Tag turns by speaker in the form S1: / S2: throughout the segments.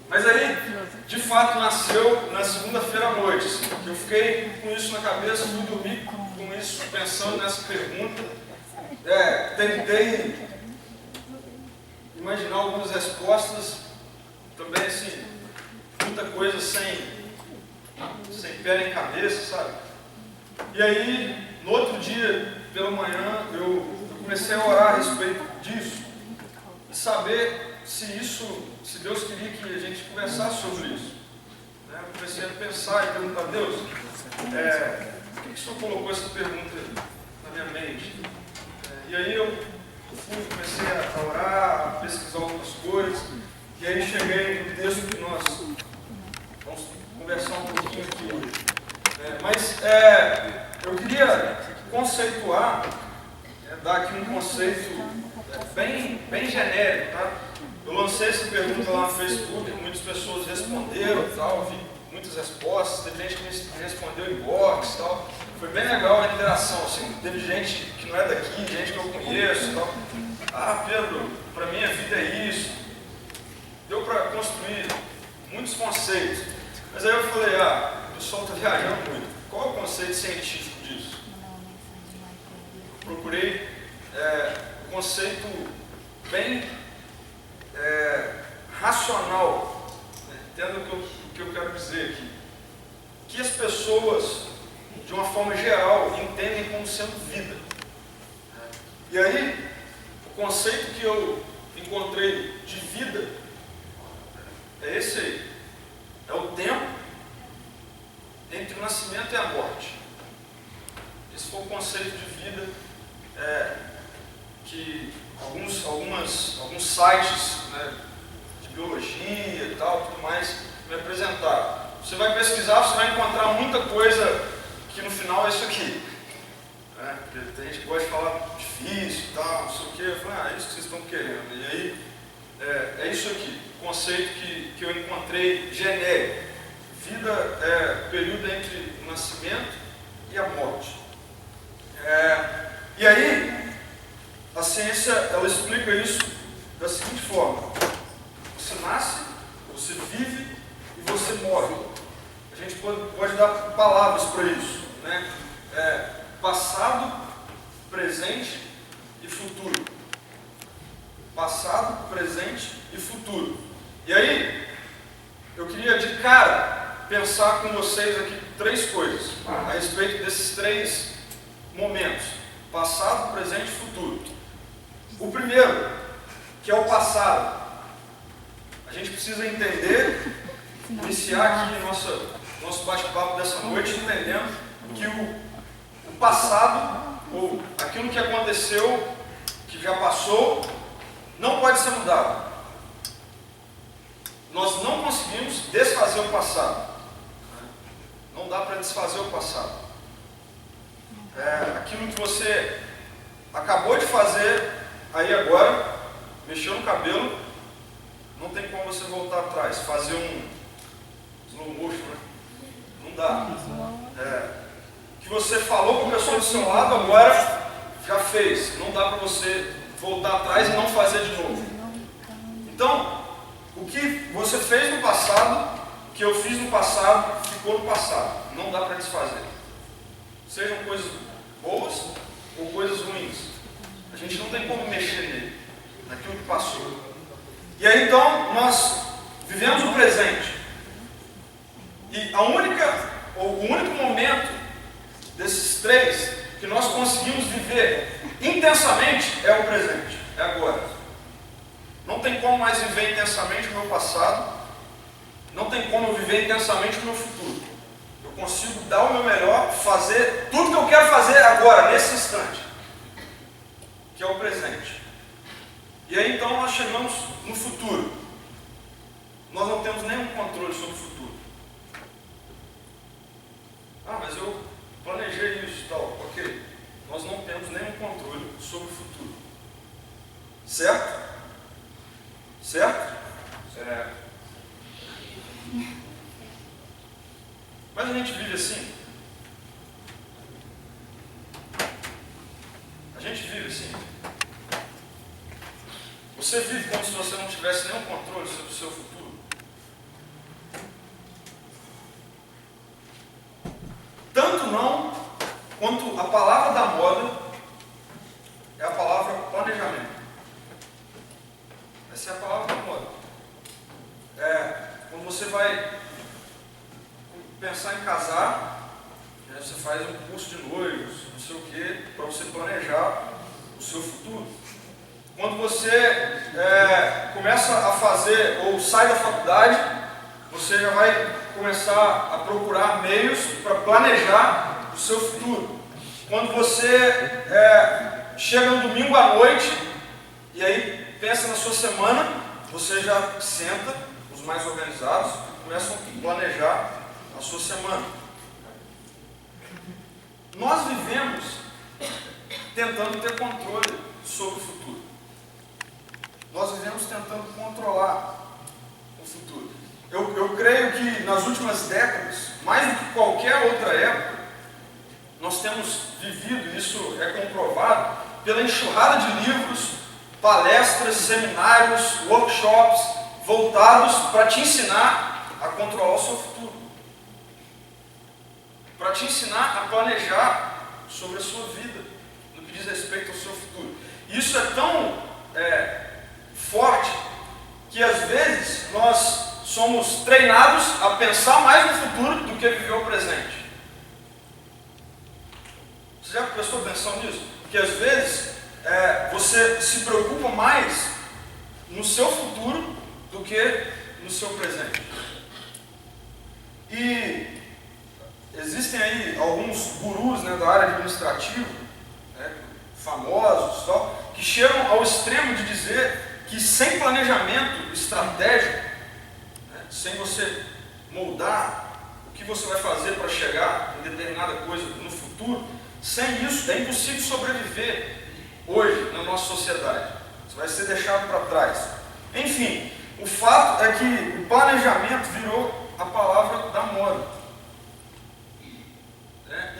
S1: Mas aí, de fato, nasceu na segunda-feira à noite. Eu fiquei com isso na cabeça, fui dormir com isso, pensando nessa pergunta. Tentei imaginar algumas respostas, também assim, muita coisa sem pé nem cabeça, sabe? E aí, no outro dia, pela manhã, eu comecei a orar a respeito disso e saber se Deus queria que a gente conversasse sobre isso. Eu comecei a pensar e perguntar a Deus, por que o Senhor colocou essa pergunta na minha mente? E aí eu comecei a orar, a pesquisar algumas coisas, e aí cheguei no texto que nós vamos conversar um pouquinho aqui. Mas eu queria conceituar, dar aqui um conceito bem genérico, tá? Eu lancei essa pergunta lá no Facebook, muitas pessoas responderam e tal, vi muitas respostas, teve gente que me respondeu em box e tal. Foi bem legal a interação, assim, teve gente que não é daqui, gente que eu conheço e tal. Pedro, para mim a vida é isso. Deu para construir muitos conceitos. Mas aí eu falei, o pessoal está viajando muito. Qual é o conceito científico disso? Procurei um conceito bem racional. Entenda o que eu quero dizer aqui. Que as pessoas, de uma forma geral, entendem como sendo vida. E aí, o conceito que eu encontrei de vida é esse aí. É o tempo entre o nascimento e a morte. Esse foi o conceito de vida que alguns sites, de biologia e tal, tudo mais, me apresentaram. Você vai pesquisar, você vai encontrar muita coisa que no final é isso aqui. Porque tem gente que gosta de falar difícil e tal, não sei o quê. Eu falei, é isso que vocês estão querendo. E aí, é isso aqui, o conceito que eu encontrei genérico. Vida é o período entre o nascimento e a morte. E aí, a ciência, ela explica isso da seguinte forma. Você nasce, você vive e você morre. A gente pode dar palavras para isso, passado, presente e futuro. Passado, presente e futuro. E aí, eu queria de cara pensar com vocês aqui 3 coisas a respeito desses 3 momentos: passado, presente e futuro. O primeiro, que é o passado. A gente precisa entender, iniciar aqui nosso bate-papo dessa noite, entendendo que o passado, ou aquilo que aconteceu, que já passou, não pode ser mudado. Nós não conseguimos desfazer o passado. Não dá para desfazer o passado. Aquilo que você acabou de fazer aí agora, mexeu no cabelo, não tem como você voltar atrás, fazer um slow motion, Não dá. O que você falou com a pessoa do seu lado agora já fez. Não dá para você voltar atrás e não fazer de novo. Então, o que você fez no passado, o que eu fiz no passado, ficou no passado. Não dá para desfazer. Sejam coisas boas ou coisas ruins. A gente não tem como mexer nele, naquilo que passou. E aí então, nós vivemos o presente. E o único momento desses 3 que nós conseguimos viver intensamente é o presente, é agora. Não tem como mais viver intensamente o meu passado, não tem como eu viver intensamente o meu futuro. Eu consigo dar o meu melhor, fazer tudo que eu quero fazer agora, nesse instante, que é o presente. E aí então nós chegamos no futuro. Nós não temos nenhum controle sobre o futuro. Mas eu planejei isso e tal. Ok. Nós não temos nenhum controle sobre o futuro. Certo? Certo? Certo. Mas a gente vive assim? A gente vive assim? Você vive como se você não tivesse nenhum controle sobre o seu futuro? tanto não quanto a palavra da moda é a palavra planejamento. Essa é a palavra da moda. Quando você vai pensar em casar, você faz um curso de noivos, não sei o que, para você planejar o seu futuro. Quando você começa a fazer ou sai da faculdade, você já vai começar a procurar meios para planejar o seu futuro. Quando você chega no domingo à noite e aí pensa na sua semana, você já senta, os mais organizados, e começam a planejar a sua semana. Nós vivemos tentando ter controle sobre o futuro. Nós vivemos tentando controlar o futuro. Eu creio que nas últimas décadas, mais do que qualquer outra época, nós temos vivido, isso é comprovado, pela enxurrada de livros, palestras, seminários, workshops, voltados para te ensinar a controlar o seu futuro. Para te ensinar a planejar sobre a sua vida, no que diz respeito ao seu futuro. Isso é tão forte que às vezes nós somos treinados a pensar mais no futuro do que viver o presente. Você já prestou atenção nisso? Que às vezes você se preocupa mais no seu futuro do que no seu presente. E existem aí alguns gurus, da área administrativa, famosos, que chegam ao extremo de dizer que sem planejamento estratégico, sem você moldar o que você vai fazer para chegar em determinada coisa no futuro, sem isso é impossível sobreviver hoje na nossa sociedade. Você vai ser deixado para trás. Enfim, o fato é que o planejamento virou a palavra da moda.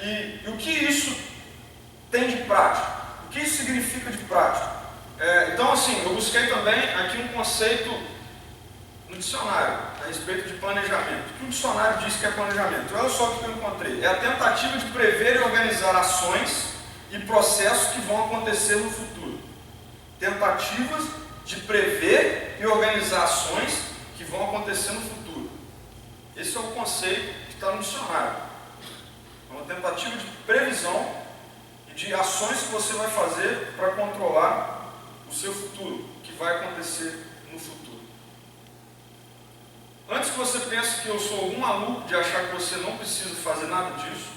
S1: E o que isso tem de prático? O que isso significa de prático? Então, assim, eu busquei também aqui um conceito no dicionário a respeito de planejamento. O que o dicionário diz que é planejamento? Olha só o que eu encontrei. É a tentativa de prever e organizar ações e processos que vão acontecer no futuro. Tentativas de prever e organizar ações que vão acontecer no futuro. Esse é o conceito que está no dicionário. É uma tentativa de previsão e de ações que você vai fazer para controlar o seu futuro, o que vai acontecer no futuro. Antes que você pense que eu sou algum maluco de achar que você não precisa fazer nada disso,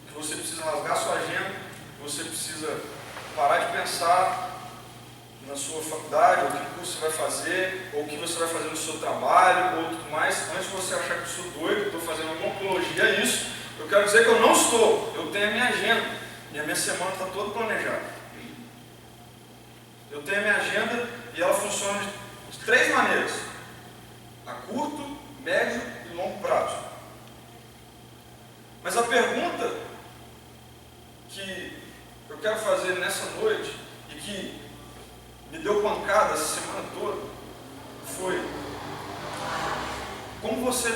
S1: que você precisa rasgar sua agenda, que você precisa parar de pensar na sua faculdade, ou que curso você vai fazer, ou o que você vai fazer no seu trabalho, ou tudo mais, antes de você achar que eu sou doido, que estou fazendo alguma apologia a isso, eu quero dizer que eu não estou, eu tenho a minha agenda, e a minha semana está toda planejada. Eu tenho a minha agenda e ela funciona de 3 maneiras: a curto, médio e longo prazo. Mas a pergunta que eu quero fazer nessa noite e que me deu pancada essa semana toda foi: como você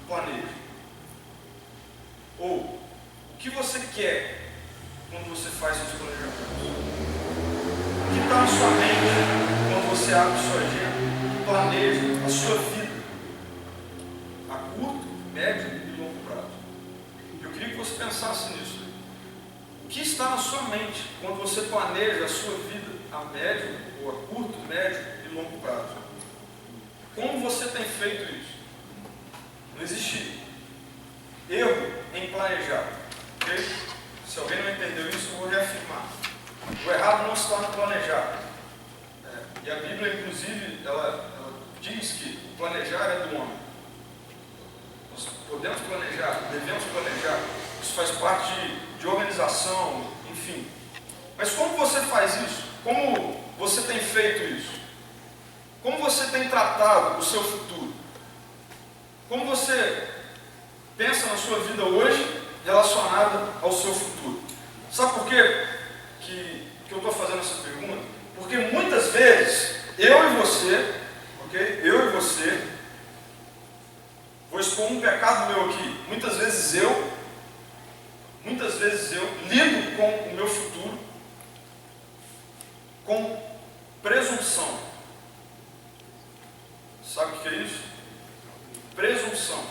S1: planeja? Ou o que você quer quando você faz seus planejamentos? O que está na sua mente quando você abre sua agenda e planeja a sua vida a curto, médio e longo prazo? Eu queria que você pensasse nisso. O que está na sua mente quando você planeja a sua vida a médio, ou a curto, médio e longo prazo? Como você tem feito isso? Não existe erro em planejar. Okay? Se alguém não entendeu isso, eu vou reafirmar. O errado não está no planejar. E a Bíblia, inclusive, ela diz que o planejar é do homem. Nós podemos planejar, devemos planejar. Isso faz parte de organização, enfim. Mas como você faz isso? Como você tem feito isso? Como você tem tratado o seu futuro? Como você pensa na sua vida hoje relacionada ao seu futuro? Sabe por quê que eu estou fazendo essa pergunta? Porque muitas vezes, eu e você, Pois com um pecado meu aqui, muitas vezes eu lido com o meu futuro com presunção. Sabe o que é isso? Presunção.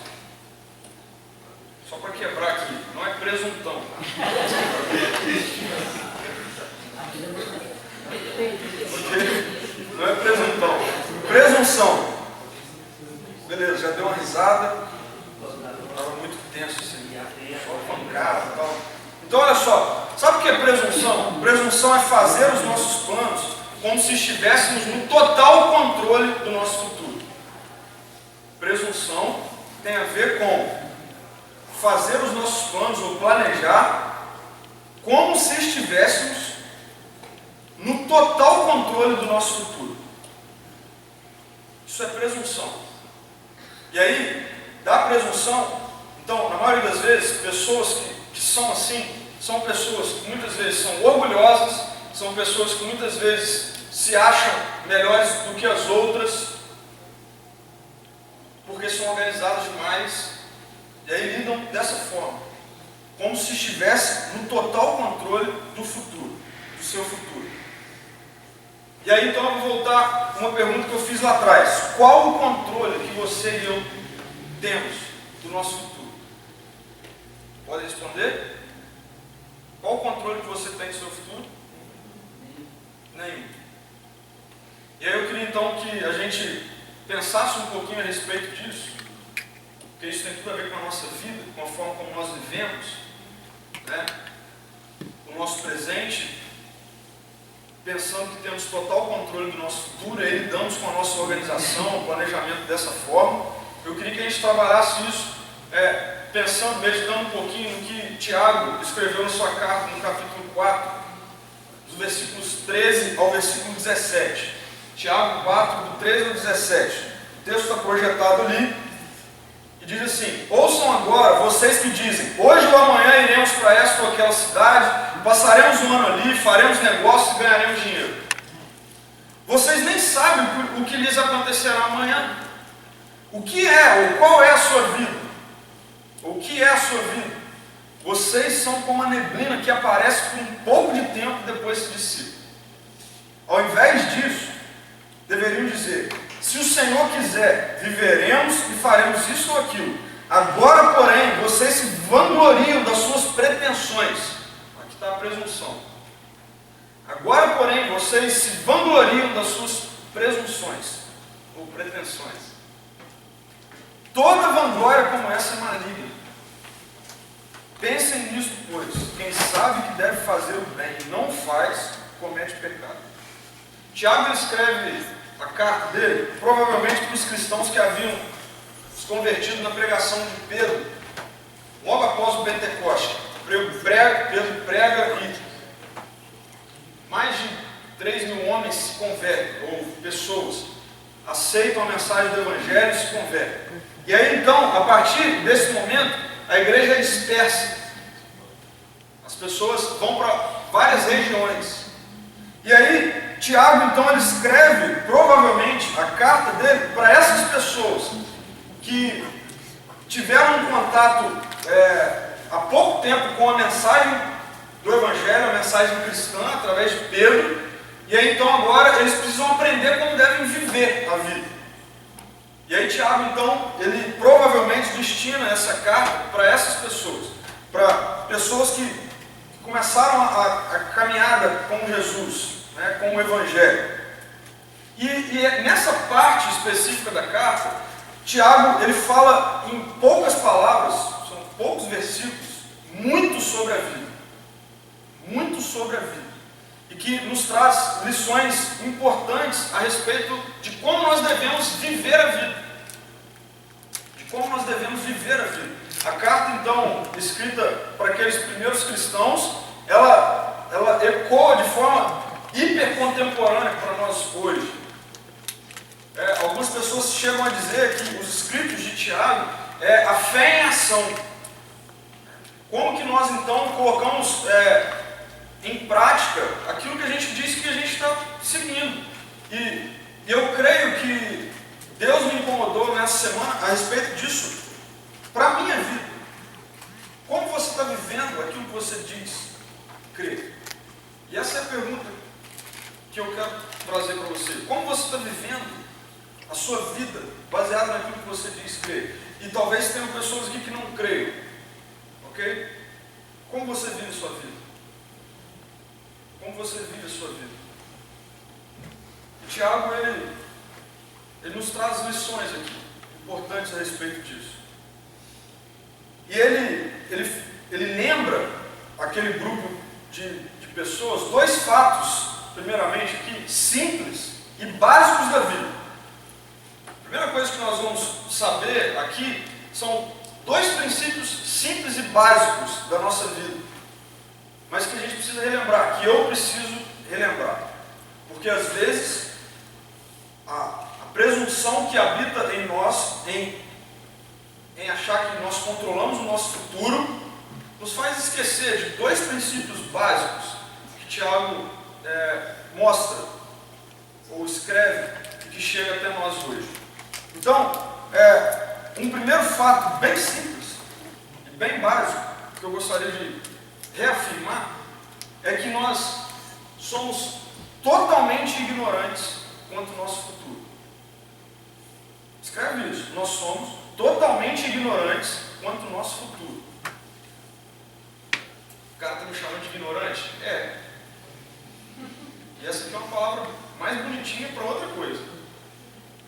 S1: Só para quebrar aqui, não é presuntão. Não é presuntão. Presunção. Beleza, já deu uma risada. Estava muito tenso assim. Só pancada e tal. Então olha só, sabe o que é presunção? Presunção é fazer os nossos planos como se estivéssemos no total controle do nosso futuro. Presunção tem a ver com fazer os nossos planos ou planejar como se estivéssemos no total controle do nosso futuro. Isso é presunção. E aí, da presunção, então, na maioria das vezes, pessoas que são assim, são pessoas que muitas vezes são orgulhosas, são pessoas que muitas vezes se acham melhores do que as outras, porque são organizadas demais, e aí lidam dessa forma, como se estivesse no total controle do futuro, do seu futuro. E aí então eu vou voltar a uma pergunta que eu fiz lá atrás: qual o controle que você e eu temos do nosso futuro? Pode responder? Qual o controle que você tem do seu futuro? Nenhum. E aí eu queria então que a gente pensasse um pouquinho a respeito disso, porque isso tem tudo a ver com a nossa vida, com a forma como nós vivemos, né? O nosso presente, pensando que temos total controle do nosso futuro, e aí lidamos com a nossa organização, o planejamento dessa forma. Eu queria que a gente trabalhasse isso, pensando, meditando um pouquinho no que Tiago escreveu na sua carta, no capítulo 4, dos versículos 13 ao versículo 17. Tiago 4, do 13 ao 17. O texto está projetado ali e diz assim: ouçam agora, vocês que dizem, hoje ou amanhã iremos para esta ou aquela cidade, passaremos um ano ali, faremos negócios e ganharemos dinheiro. Vocês nem sabem o que lhes acontecerá amanhã. O que é, ou qual é a sua vida? O que é a sua vida? Vocês são como a neblina que aparece por um pouco de tempo e depois se dissipa. Ao invés disso, deveriam dizer: se o Senhor quiser, viveremos e faremos isso ou aquilo. Agora, porém, vocês se vangloriam das suas pretensões. Aqui está a presunção. Agora, porém, vocês se vangloriam das suas presunções ou pretensões. Toda vanglória como essa é maligna. Pensem nisso, pois quem sabe que deve fazer o bem e não faz, comete pecado. Tiago escreve a carta dele, provavelmente para os cristãos que haviam se convertido na pregação de Pedro, logo após o Pentecoste. Pedro prega e mais de 3 mil homens se convertem, ou pessoas aceitam a mensagem do Evangelho e se convertem. E aí então, a partir desse momento, a igreja é dispersa. As pessoas vão para várias regiões. E aí, Tiago, então, ele escreve, provavelmente, a carta dele para essas pessoas que tiveram um contato há pouco tempo com a mensagem do Evangelho, a mensagem cristã, através de Pedro. E aí, então, agora, eles precisam aprender como devem viver a vida. E aí Tiago, então, ele provavelmente destina essa carta para essas pessoas, para pessoas que começaram a caminhada com Jesus, né, com o Evangelho. E nessa parte específica da carta, Tiago, ele fala em poucas palavras, são poucos versículos, muito sobre a vida. Muito sobre a vida. E que nos traz lições importantes a respeito de como nós devemos viver a vida. De como nós devemos viver a vida. A carta, então, escrita para aqueles primeiros cristãos, ela ecoa de forma hipercontemporânea para nós hoje. Algumas pessoas chegam a dizer que os escritos de Tiago é a fé em ação. Como que nós, então, colocamos em prática aquilo que a gente disse que a gente está seguindo. E eu creio que Deus me incomodou nessa semana a respeito disso para a minha vida, como você está vivendo aquilo que você diz crer? E essa é a pergunta que eu quero trazer para você. Como você está vivendo a sua vida baseada naquilo que você diz crer? E talvez tenham pessoas aqui que não creiam. Ok? Como você vive a sua vida? Como você vive a sua vida? E Tiago, ele nos traz lições aqui, importantes a respeito disso. E ele lembra aquele grupo de pessoas, dois fatos, primeiramente aqui, simples e básicos da vida. A primeira coisa que nós vamos saber aqui são dois princípios simples e básicos da nossa vida, mas que a gente precisa relembrar, que eu preciso relembrar, porque às vezes a presunção que habita em nós, em achar que nós controlamos o nosso futuro, nos faz esquecer de dois princípios básicos que Tiago mostra ou escreve e que chega até nós hoje. Então, um primeiro fato bem simples e bem básico que eu gostaria de reafirmar é que nós somos totalmente ignorantes quanto ao nosso futuro. Escreve isso. Nós somos totalmente ignorantes quanto ao nosso futuro. O cara está me chamando de ignorante? É. E essa aqui é uma palavra mais bonitinha para outra coisa.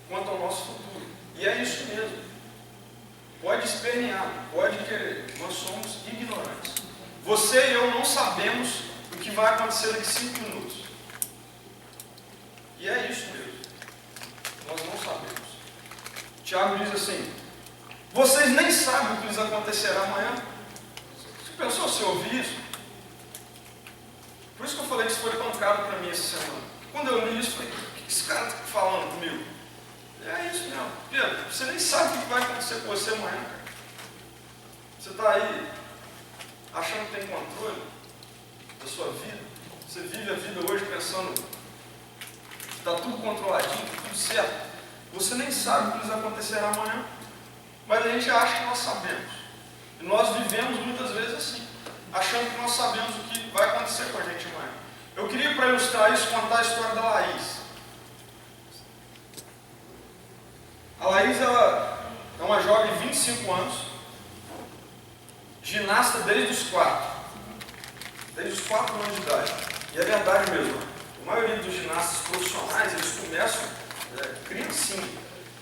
S1: Quanto ao nosso futuro. E é isso mesmo. Pode espernear, pode querer. Nós somos ignorantes. Você e eu não sabemos o que vai acontecer daqui 5 minutos. E é isso mesmo. Nós não sabemos. Tiago diz assim: vocês nem sabem o que lhes acontecerá amanhã. Você pensou se ouvir isso? Por isso que eu falei que isso foi pancado para mim essa semana. Quando eu li isso, eu falei: o que esse cara está falando comigo? É isso mesmo. Pedro, você nem sabe o que vai acontecer com você amanhã, cara. Você está aí achando que tem controle da sua vida. Você vive a vida hoje pensando que está tudo controladinho, tudo certo. Você nem sabe o que lhes acontecerá amanhã. Mas a gente acha que nós sabemos. E nós vivemos muitas vezes assim, achando que nós sabemos o que vai acontecer com a gente amanhã. Eu queria, para ilustrar isso, contar a história da Laís. A Laís, ela é uma jovem de 25 anos, ginasta desde os 4 anos de idade. E é verdade mesmo, a maioria dos ginastas profissionais, eles começam criancinha.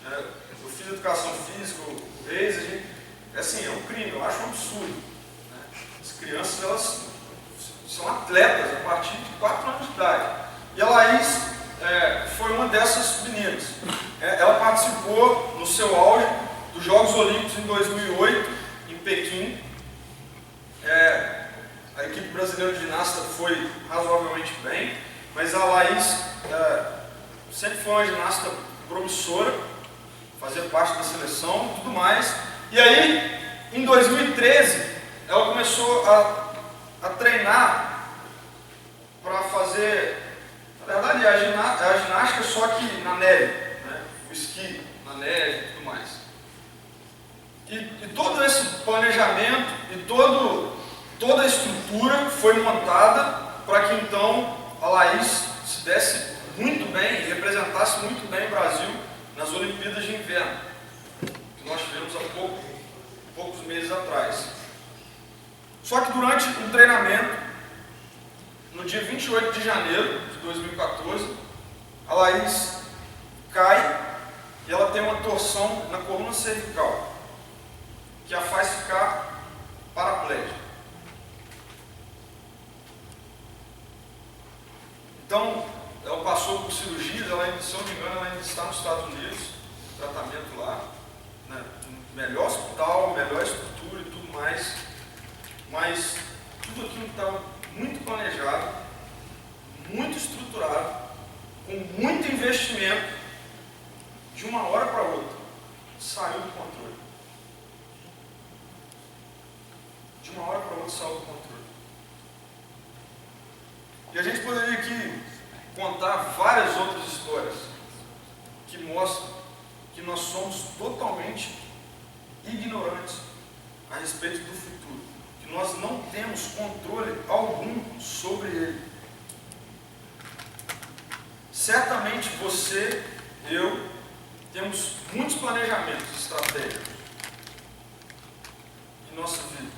S1: Eu fiz educação física, o Reis, é um crime, eu acho um absurdo. As crianças, elas são atletas a partir de 4 anos de idade. E a Laís foi uma dessas meninas. Ela participou no seu auge dos Jogos Olímpicos em 2008, em Pequim. A equipe brasileira de ginasta foi razoavelmente bem, mas a Laís sempre foi uma ginasta promissora, fazia parte da seleção e tudo mais. E aí, em 2013, ela começou a treinar para fazer, na verdade, a ginástica, só que na neve, né? O esqui na neve e tudo mais. E todo esse planejamento e toda a estrutura foi montada para que então a Laís se desse muito bem e representasse muito bem o Brasil nas Olimpíadas de Inverno, que nós tivemos há poucos meses atrás. Só que durante um treinamento, no dia 28 de janeiro de 2014, a Laís cai e ela tem uma torção na coluna cervical, que a faz ficar paraplégica. Então, ela passou por cirurgias, se eu não me engano, ela ainda está nos Estados Unidos, tratamento lá, né? Melhor hospital, melhor estrutura e tudo mais, mas tudo aquilo estava muito planejado, muito estruturado, com muito investimento, de uma hora para outra, saiu do controle. De uma hora para outra saiu do controle. E a gente poderia aqui contar várias outras histórias que mostram que nós somos totalmente ignorantes a respeito do futuro, que nós não temos controle algum sobre ele. Certamente você, eu, temos muitos planejamentos estratégicos em nossa vida.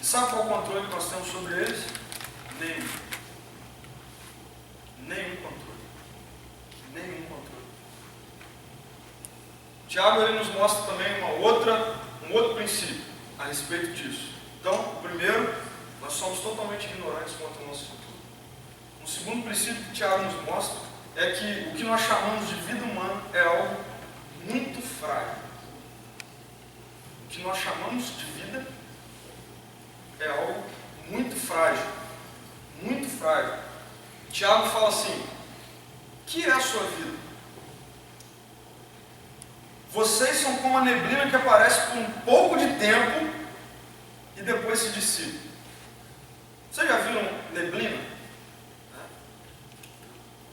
S1: E sabe qual o controle que nós temos sobre eles? Nenhum. Nenhum controle. Nenhum controle. Tiago ele nos mostra também um outro princípio a respeito disso. Então, primeiro, nós somos totalmente ignorantes quanto ao nosso futuro. Um segundo princípio que Tiago nos mostra é que o que nós chamamos de vida humana é algo muito frágil. O que nós chamamos de vida é algo muito frágil. Muito frágil. Tiago fala assim: o que é a sua vida? Vocês são como a neblina que aparece por um pouco de tempo e depois se dissipa. Vocês já viram neblina?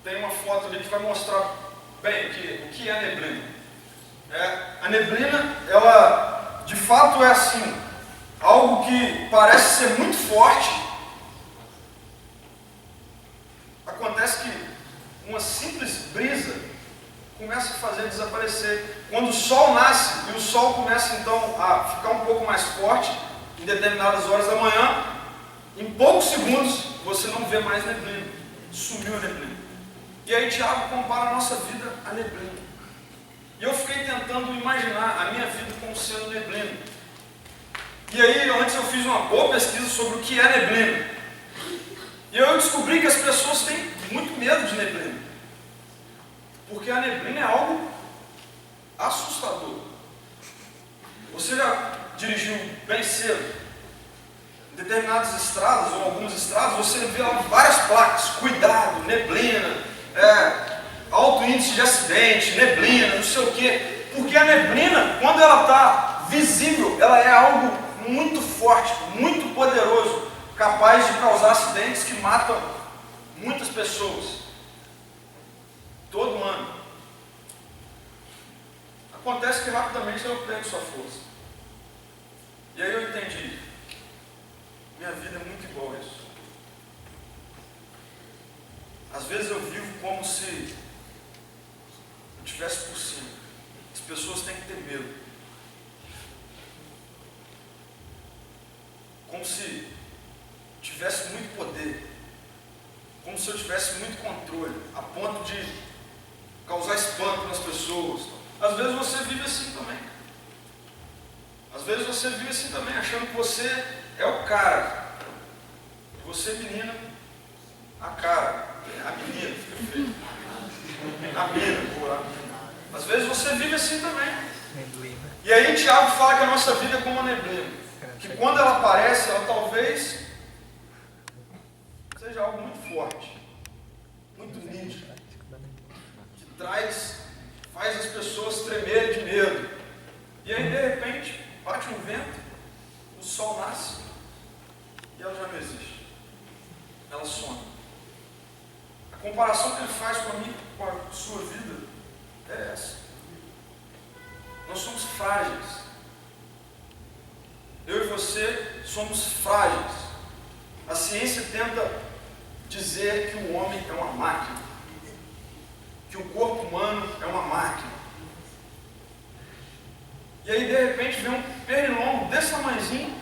S1: Tem uma foto ali que vai mostrar bem o que é neblina. A neblina, ela de fato é assim, algo que parece ser muito forte. Acontece que uma simples brisa começa a fazer desaparecer. Quando o sol nasce e o sol começa então a ficar um pouco mais forte, em determinadas horas da manhã, em poucos segundos você não vê mais neblina. Sumiu a neblina. E aí Tiago compara a nossa vida à neblina. E eu fiquei tentando imaginar a minha vida como sendo neblina. E aí antes eu fiz uma boa pesquisa sobre o que é neblina. E eu descobri que as pessoas têm muito medo de neblina. Porque a neblina é algo assustador. Você já dirigiu bem cedo? Em determinadas estradas, ou algumas estradas, você vê várias placas: cuidado, neblina, alto índice de acidente, neblina, não sei o quê. Porque a neblina, quando ela está visível, ela é algo muito forte, muito poderoso, capaz de causar acidentes que matam muitas pessoas todo ano. Acontece que rapidamente ela perde sua força. E aí eu entendi: minha vida é muito igual a isso. Às vezes eu vivo como se eu estivesse por cima. As pessoas têm que ter medo. Como se tivesse muito poder. Como se eu tivesse muito controle, a ponto de causar espanto nas pessoas. Às vezes você vive assim também. Às vezes você vive assim também, achando que você é o cara. E você, menina, a cara. A menina, fica feio. A menina, às vezes você vive assim também. E aí Tiago fala que a nossa vida é como uma neblina. Que quando ela aparece, ela talvez seja algo muito forte, muito nítido, que faz as pessoas tremerem de medo. E aí de repente bate um vento, o sol nasce e ela já não existe. Ela some. A comparação que ele faz com a minha, com a sua vida é essa. Nós somos frágeis. Eu e você somos frágeis. A ciência tenta dizer que o homem é uma máquina, que o corpo humano é uma máquina. E aí de repente vem um pernilongo desse tamanhozinho,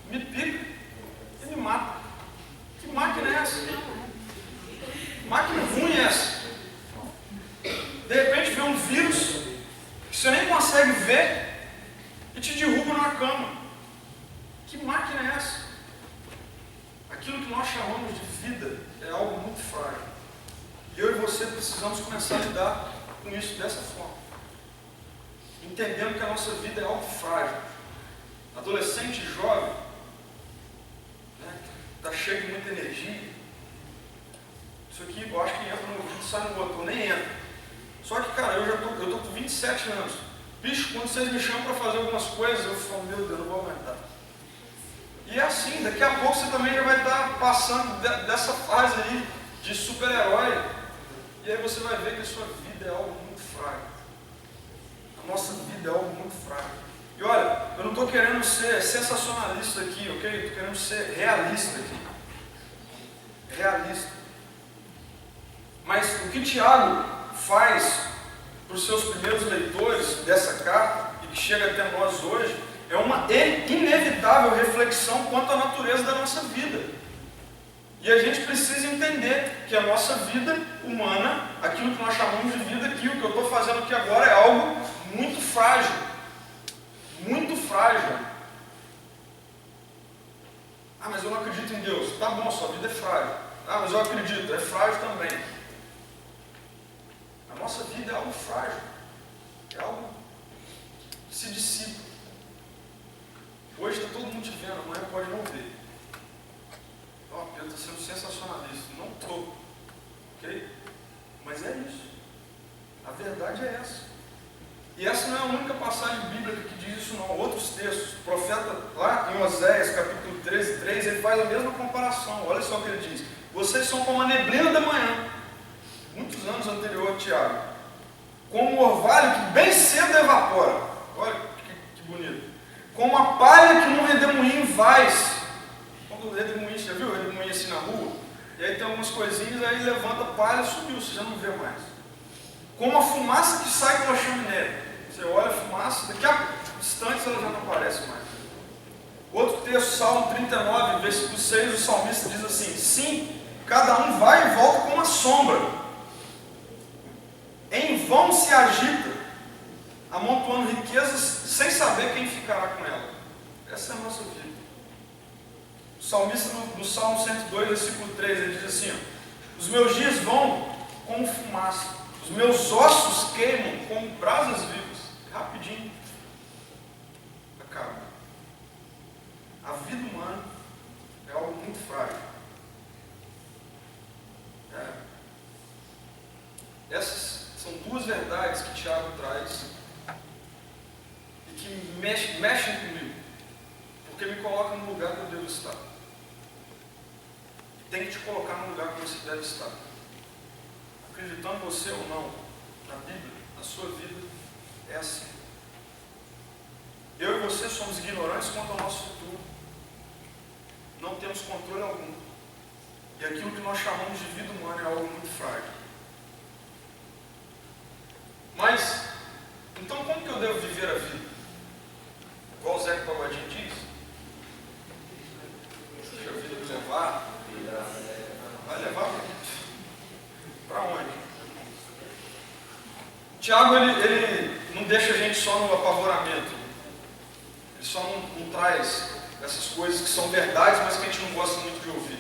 S1: me pica e me mata. Que máquina é essa? Que máquina ruim é essa? De repente vem um vírus que você nem consegue ver e te derruba na cama. Que máquina é essa? Aquilo que nós chamamos de vida é algo muito frágil. E eu e você precisamos começar a lidar com isso dessa forma. Entendendo que a nossa vida é algo frágil. Adolescente e jovem, está cheio de muita energia. Isso aqui eu acho que entra no ouvido e sai no outro, nem entra. Só que, cara, eu estou com 27 anos. Bicho, quando vocês me chamam para fazer algumas coisas, eu falo: meu Deus, não vou aguentar. E é assim, daqui a pouco você também já vai estar passando dessa fase aí de super-herói. E aí você vai ver que a sua vida é algo muito frágil. A A nossa vida é algo muito frágil. E olha, eu não estou querendo ser sensacionalista aqui, ok? Eu estou querendo ser realista aqui. Realista. Mas o que Tiago faz para os seus primeiros leitores dessa carta, e que chega até nós hoje, é uma inevitável reflexão quanto à natureza da nossa vida. E a gente precisa entender que a nossa vida humana, aquilo que nós chamamos de vida aqui, o que eu estou fazendo aqui agora é algo muito frágil. Muito frágil. Ah, mas eu não acredito em Deus. Tá bom, sua vida é frágil. Ah, mas eu acredito, é frágil também. A nossa vida é algo frágil. É algo que se dissipa. Hoje está todo mundo te vendo, amanhã pode não ver. Ó, Pedro está sendo sensacionalista. Não estou. Ok? Mas é isso. A verdade é essa. E essa não é a única passagem bíblica que diz isso, não. Outros textos. O profeta, lá em Oséias, capítulo 13, 3, ele faz a mesma comparação. Olha só o que ele diz. Vocês são como a neblina da manhã. Muitos anos anterior a Tiago. Como um orvalho que bem cedo evapora. Olha que bonito. Como a palha que num redemoinho faz. Quando o redemoinho, você já viu o redemoinho assim na rua? E aí tem algumas coisinhas, aí levanta a palha, subiu, você já não vê mais. Como a fumaça que sai pela chaminé. Você olha a fumaça, daqui a instantes ela já não aparece mais. Outro texto, Salmo 39, versículo 6, o salmista diz assim: sim, cada um vai e volta como uma sombra. Em vão se agita, amontoando riquezas sem saber quem ficará com ela. Essa é a nossa vida. O salmista no Salmo 102, versículo 3, ele diz assim: ó, os meus dias vão como fumaça, os meus ossos queimam como brasas vivas. Rapidinho acaba. A vida humana é algo muito frágil. Essas são duas verdades que Tiago traz e que mexem comigo, porque me colocam no lugar que eu devo estar. E tem que te colocar no lugar que você deve estar. Acreditando você ou não na Bíblia, na sua vida, é assim. Eu e você somos ignorantes quanto ao nosso futuro. Não temos controle algum. E aquilo que nós chamamos de vida humana é algo muito frágil. Mas, então como que eu devo viver a vida? Igual o Zé Pagodinho diz? Deixa a vida me levar. Vai levar para onde? Tiago, ele não deixa a gente só no apavoramento. Ele só não traz essas coisas que são verdades, mas que a gente não gosta muito de ouvir.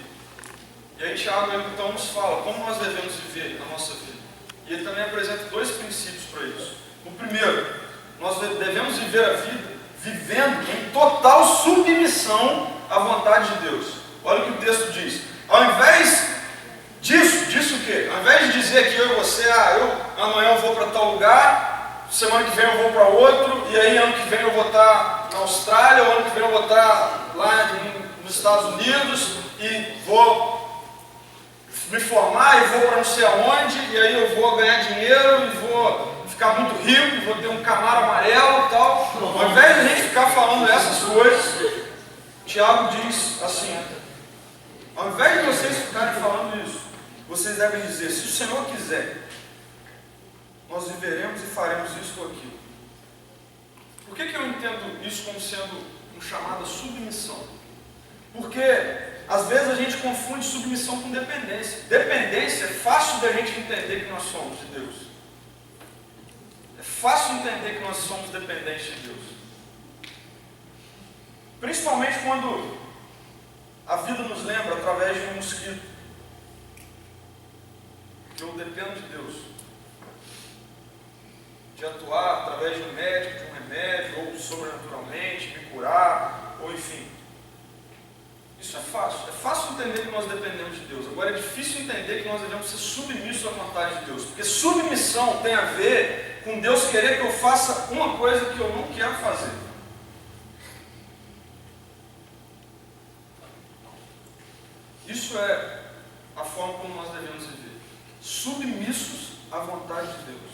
S1: E aí Tiago, ele então nos fala como nós devemos viver a nossa vida. E ele também apresenta dois princípios para isso. O primeiro, nós devemos viver a vida vivendo em total submissão à vontade de Deus. Olha o que o texto diz. Ao invés disso o quê? Ao invés de dizer que eu e você, amanhã eu vou para tal lugar, semana que vem eu vou para outro, e aí ano que vem eu vou estar na Austrália, ou ano que vem eu vou estar lá nos Estados Unidos, e vou me formar, e vou para não sei aonde, e aí eu vou ganhar dinheiro, e vou ficar muito rico, e vou ter um Camaro amarelo e tal. Ao invés de a gente ficar falando essas coisas, Tiago diz assim: ao invés de vocês ficarem falando isso, vocês devem dizer, se o Senhor quiser, nós viveremos e faremos isso ou aquilo. Por que eu entendo isso como sendo um chamado submissão? Porque às vezes a gente confunde submissão com dependência. Dependência é fácil da gente entender que nós somos de Deus. É fácil entender que nós somos dependentes de Deus. Principalmente quando a vida nos lembra através de um mosquito que eu dependo de Deus. De atuar através de um médico, de um remédio, ou sobrenaturalmente, me curar, ou enfim. Isso é fácil. É fácil entender que nós dependemos de Deus. Agora é difícil entender que nós devemos ser submissos à vontade de Deus. Porque submissão tem a ver com Deus querer que eu faça uma coisa que eu não quero fazer. Isso é a forma como nós devemos viver. Submissos à vontade de Deus.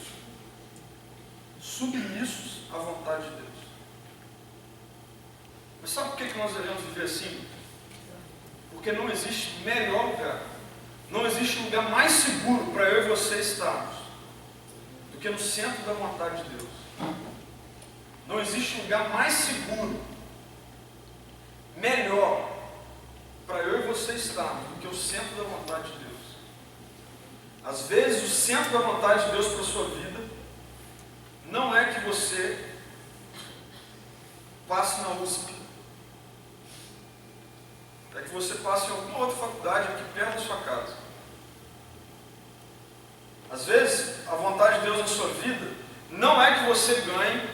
S1: submissos à vontade de Deus. Mas sabe por que nós devemos viver assim? Porque não existe melhor lugar, não existe lugar mais seguro para eu e você estarmos do que no centro da vontade de Deus. Não existe lugar mais seguro, melhor para eu e você estarmos do que o centro da vontade de Deus. Às vezes o centro da vontade de Deus para a sua vida não é que você passe na USP, é que você passe em alguma outra faculdade aqui perto da sua casa. Às vezes a vontade de Deus na sua vida não é que você ganhe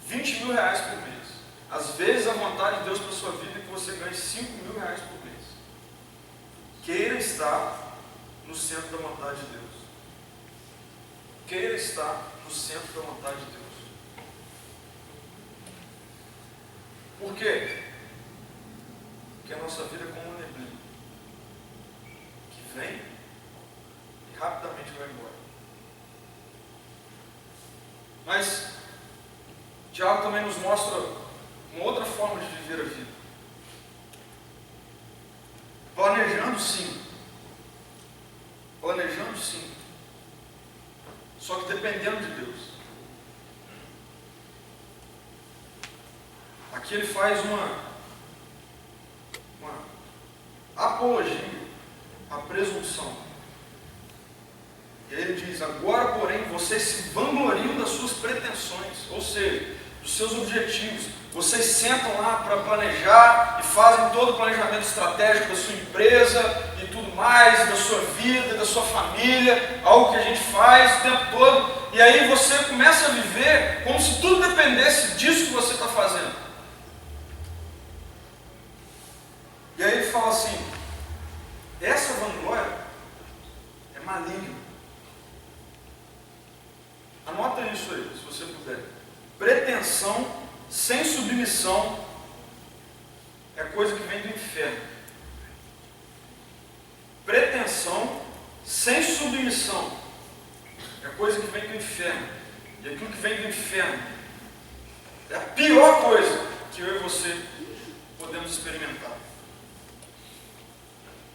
S1: 20 mil reais por mês. Às vezes a vontade de Deus para a sua vida é que você ganhe 5 mil reais por mês. Queira estar no centro da vontade de Deus. Queira estar no centro da vontade de Deus. Por quê? Porque a nossa vida é como uma neblina que vem e rapidamente vai embora. Mas Tiago também nos mostra uma outra forma de viver a vida. Planejando sim. Planejando sim. Só que dependendo de Deus. Aqui ele faz uma apologia à presunção. E aí ele diz: agora, porém, vocês se vangloriam das suas pretensões, ou seja, dos seus objetivos. Vocês sentam lá para planejar e fazem todo o planejamento estratégico da sua empresa e tudo mais, da sua vida, da sua família, algo que a gente faz o tempo todo. E aí você começa a viver como se tudo dependesse disso que você está fazendo. E aí ele fala assim: essa vanglória é maligna. Anota isso aí, se você puder. Pretensão sem submissão é coisa que vem do inferno. Pretensão sem submissão é coisa que vem do inferno. E aquilo que vem do inferno é a pior coisa que eu e você podemos experimentar.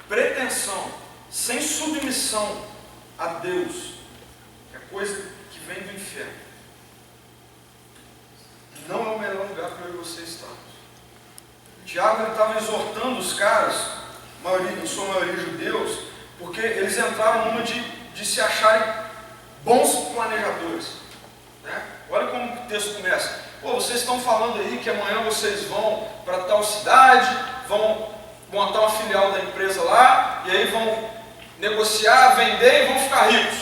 S1: Pretensão sem submissão a Deus é coisa que vem do inferno. Não é o melhor lugar para eu e você estarmos. Tiago estava exortando os caras, em sua maioria judeus, porque eles entraram numa de se acharem bons planejadores. Né? Olha como o texto começa. Pô, vocês estão falando aí que amanhã vocês vão para tal cidade, vão montar uma filial da empresa lá, e aí vão negociar, vender e vão ficar ricos.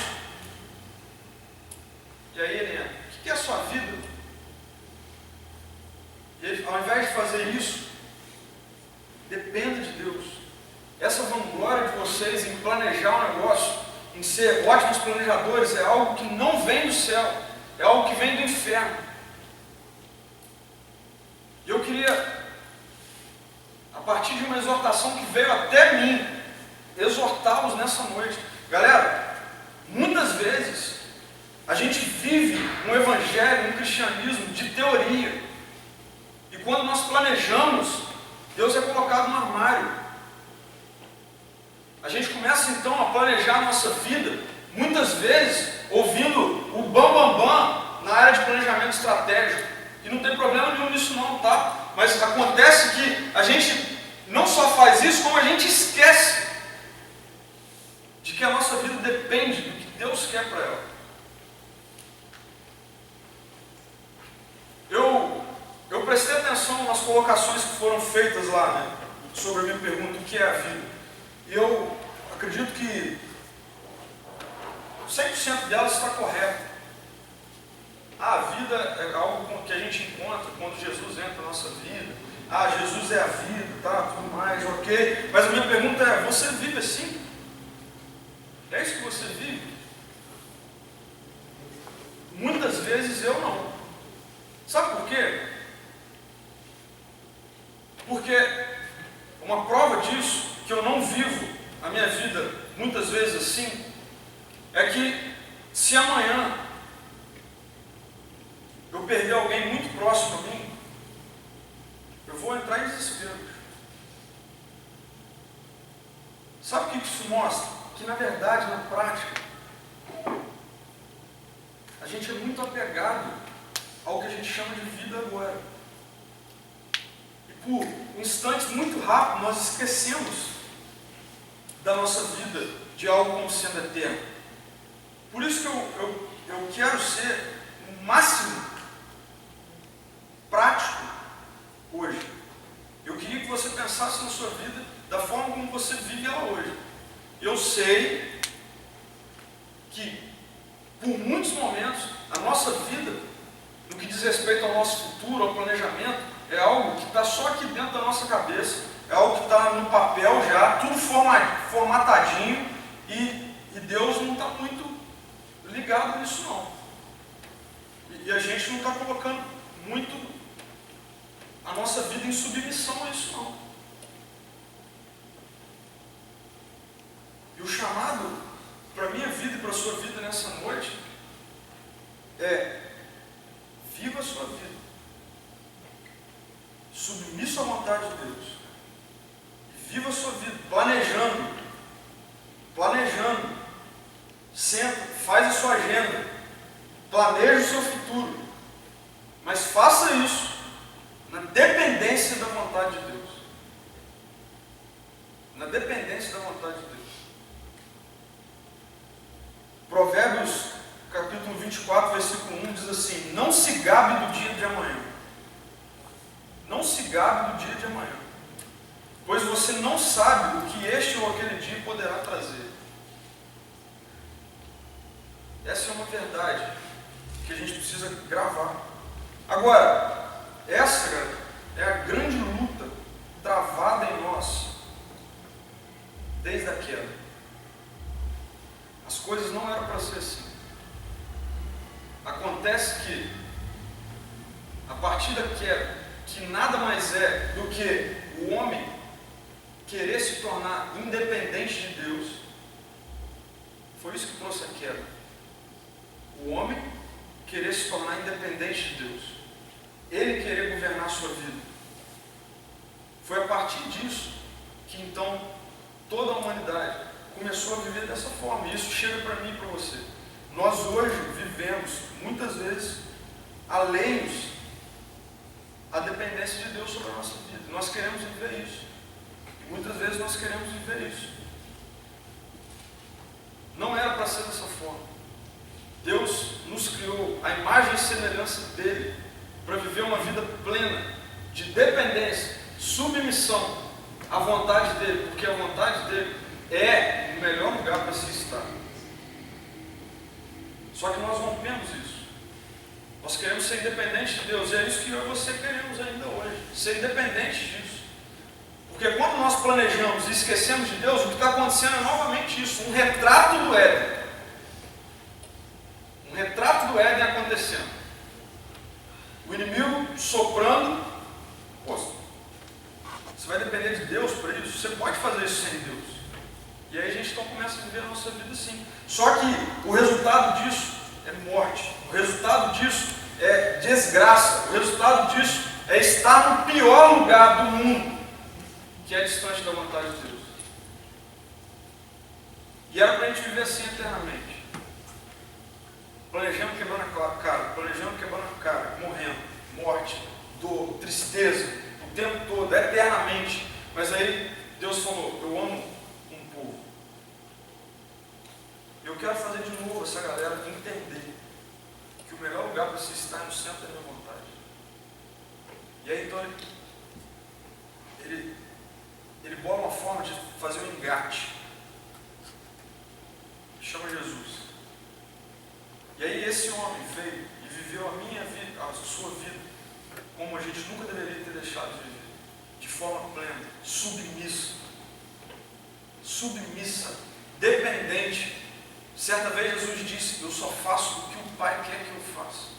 S1: E aí ele entra: o que é a sua vida? E ele, ao invés de fazer isso, dependa de Deus. Essa vanglória de vocês em planejar um negócio, em ser ótimos planejadores, é algo que não vem do céu, é algo que vem do inferno. E eu queria, a partir de uma exortação que veio até mim, exortá-los nessa noite. Galera, muitas vezes a gente vive um evangelho, um cristianismo de teoria. E quando nós planejamos, Deus é colocado no armário. A gente começa então a planejar a nossa vida, muitas vezes ouvindo o bam na área de planejamento estratégico. E não tem problema nenhum nisso não, tá? Mas acontece que a gente não só faz isso, como a gente esquece de que a nossa vida depende do que Deus quer para ela. Eu prestei atenção nas colocações que foram feitas lá, né, sobre a minha pergunta: o que é a vida? E eu acredito que 100% delas está correta. A vida é algo que a gente encontra quando Jesus entra na nossa vida. Jesus é a vida, tá, tudo mais, ok. Mas a minha pergunta é: você vive assim? É isso que você vive? Muitas vezes eu não. Sabe por quê? Porque uma prova disso, que eu não vivo a minha vida muitas vezes assim, é que se amanhã eu perder alguém muito próximo a mim, eu vou entrar em desespero. Sabe o que isso mostra? Que na verdade, na prática, a gente é muito apegado ao que a gente chama de vida agora. E por instantes muito rápidos nós esquecemos da nossa vida, de algo como sendo eterno. Por isso que eu quero ser o máximo prático hoje. Eu queria que você pensasse na sua vida da forma como você vive ela hoje. Eu sei que por muitos momentos a nossa vida, no que diz respeito ao nosso futuro, ao planejamento, é algo que está só aqui dentro da nossa cabeça, é algo que está no papel já, tudo formatadinho, e Deus não está muito ligado nisso não. E a gente não está colocando muito a nossa vida em submissão a isso não. E o chamado para a minha vida e para a sua vida nessa noite é: viva a sua vida submisso à vontade de Deus. Viva a sua vida planejando. Senta, faz a sua agenda, planeje o seu futuro, mas faça isso na dependência da vontade de Deus. Na dependência da vontade de Deus. Provérbios capítulo 24, versículo 1 diz assim: não se gabe do dia de amanhã. Não se gabe do dia de amanhã, pois você não sabe o que este ou aquele dia poderá trazer. Essa é uma verdade que a gente precisa gravar. Agora, essa é a grande luta travada em nós desde a queda. As coisas não eram para ser assim. Acontece que, a partir da queda, que nada mais é do que o homem querer se tornar independente de Deus, foi isso que trouxe a queda. O homem querer se tornar independente de Deus, ele querer governar a sua vida. Foi a partir disso que então toda a humanidade começou a viver dessa forma. E isso chega para mim e para você. Nós hoje vivemos muitas vezes alheios à dependência de Deus sobre a nossa vida. Nós queremos viver isso. E muitas vezes nós queremos viver isso. Não era para ser dessa forma. Deus nos criou à imagem e semelhança dele para viver uma vida plena de dependência, submissão à vontade dele, porque a vontade dele é o melhor lugar para se estar. Só que nós rompemos isso. Nós queremos ser independentes de Deus, e é isso que eu e você queremos ainda hoje, ser independentes disso. Porque quando nós planejamos e esquecemos de Deus, o que está acontecendo é novamente isso, um retrato do Éden. Um retrato do Éden acontecendo. O inimigo soprando. Pô, você vai depender de Deus para isso? Você pode fazer isso sem Deus. E aí a gente então começa a viver a nossa vida assim. Só que o resultado disso é morte. O resultado disso é desgraça. O resultado disso é estar no pior lugar do mundo, que é distante da vontade de Deus. E era para a gente viver assim eternamente. Planejando, quebrando a cara, morrendo, morte, dor, tristeza, o tempo todo, eternamente. Mas aí Deus falou: eu amo um povo. Eu quero fazer de novo essa galera entender que o melhor lugar para se estar é no centro da minha vontade. E aí então ele bola uma forma de fazer um engate. Chama Jesus. E aí esse homem veio e viveu a minha vida, a sua vida, como a gente nunca deveria ter deixado de viver. De forma plena, submissa, dependente. Certa vez Jesus disse: eu só faço o que o Pai quer que eu faça.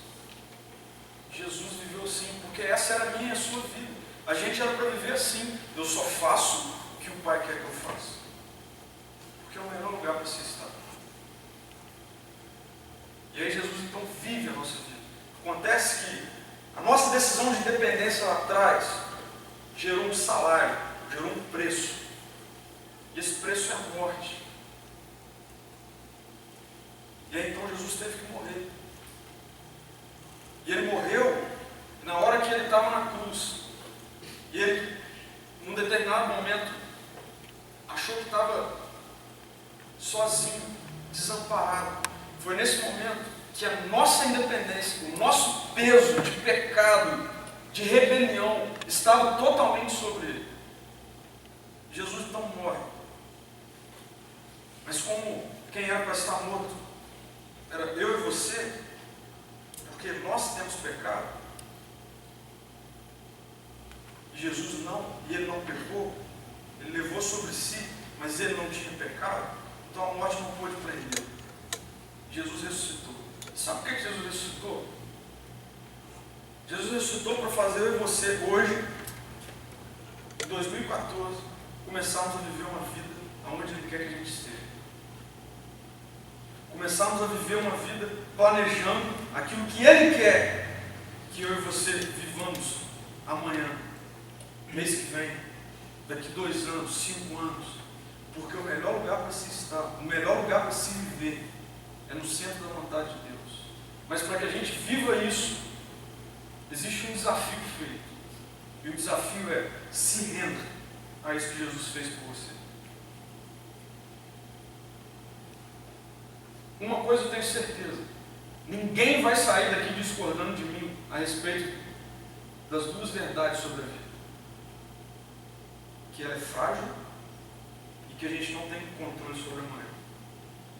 S1: Jesus viveu assim, porque essa era a minha e a sua vida. A gente era para viver assim: eu só faço o que o Pai quer que eu faça. Porque é o melhor lugar para se estar. E aí Jesus então vive a nossa vida. Acontece que a nossa decisão de dependência lá atrás gerou um salário, gerou um preço. E esse preço é a morte. E aí então Jesus teve que morrer. E ele morreu na hora que ele estava na cruz. E ele, num determinado momento, achou que estava sozinho, desamparado. Foi nesse momento que a nossa independência, o nosso peso de pecado, de rebelião, estava totalmente sobre ele. Jesus então morre. Mas como quem era para estar morto era eu e você, porque nós temos pecado, e Jesus não, e ele não pecou, ele levou sobre si, mas ele não tinha pecado, então a morte não pôde prender. Jesus ressuscitou. Sabe por que Jesus ressuscitou? Jesus ressuscitou para fazer eu e você hoje, em 2014, começarmos a viver uma vida onde Ele quer que a gente esteja. Começarmos a viver uma vida planejando aquilo que Ele quer que eu e você vivamos amanhã, mês que vem, daqui 2 anos, 5 anos. Porque o melhor lugar para se estar, o melhor lugar para se viver é no centro da vontade de Deus. Mas para que a gente viva isso, existe um desafio feito. E o desafio é: se renda a isso que Jesus fez por você. Uma coisa eu tenho certeza: ninguém vai sair daqui discordando de mim a respeito das 2 verdades sobre a vida. Que ela é frágil e que a gente não tem controle sobre amanhã.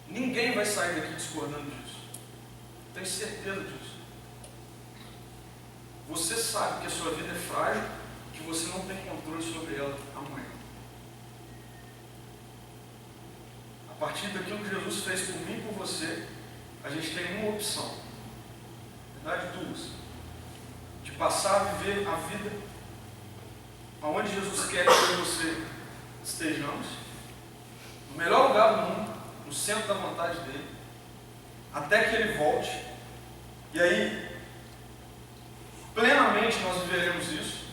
S1: Ninguém vai sair daqui discordando disso. Tenho certeza disso. Você sabe que a sua vida é frágil, que você não tem controle sobre ela amanhã. A partir daquilo que Jesus fez por mim e por você, a gente tem uma opção. Na verdade, 2. De passar a viver a vida aonde Jesus quer que eu e você estejamos, no melhor lugar do mundo, no centro da vontade dele, até que ele volte. E aí, plenamente nós viveremos isso,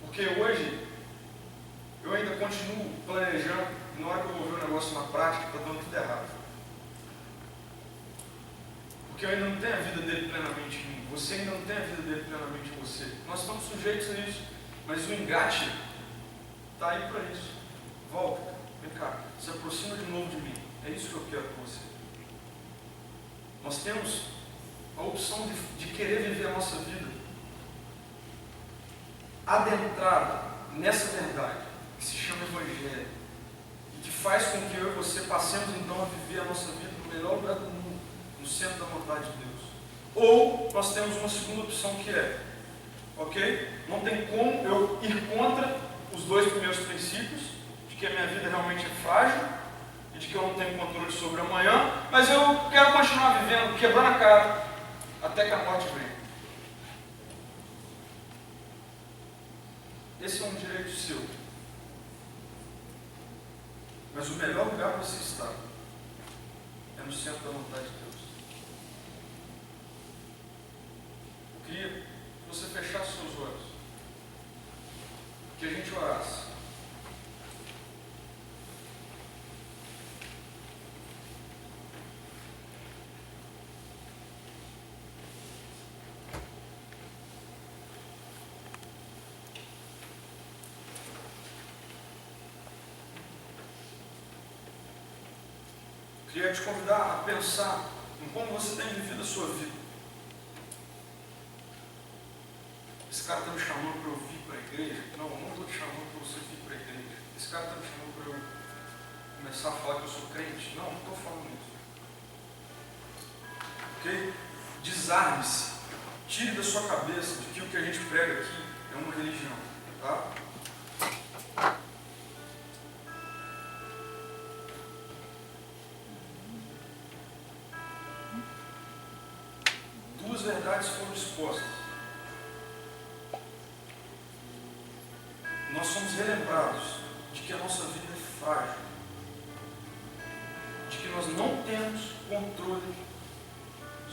S1: porque hoje eu ainda continuo planejando, e na hora que eu vou ver o negócio na prática, está dando tudo errado. Porque eu ainda não tenho a vida dele plenamente em mim, você ainda não tem a vida dele plenamente em você. Nós estamos sujeitos a isso, mas o engate está aí para isso. Volta, vem cá, se aproxima de novo de mim. É isso que eu quero com você. Nós temos a opção de querer viver a nossa vida adentrada nessa verdade que se chama Evangelho e que faz com que eu e você passemos então a viver a nossa vida no melhor lugar do mundo, no centro da vontade de Deus. Ou nós temos uma segunda opção que é, ok? Não tem como eu ir contra os 2 primeiros princípios, de que a minha vida realmente é frágil e de que eu não tenho controle sobre amanhã, mas eu quero continuar vivendo, quebrando a cara, até que a morte venha. Esse é um direito seu. Mas o melhor lugar para você estar é no centro da vontade de Deus. Eu queria que você fechasse seus olhos, que a gente orasse. Queria te convidar a pensar em como você tem vivido a sua vida. Esse cara está me chamando para eu vir para a igreja. Não, eu não estou te chamando para você vir para a igreja. Esse cara está me chamando para eu começar a falar que eu sou crente. Não, não estou falando isso. Ok? Desarme-se. Tire da sua cabeça de que o que a gente prega aqui é uma religião. Tá? Duas verdades foram expostas. Nós somos relembrados de que a nossa vida é frágil, de que nós não temos controle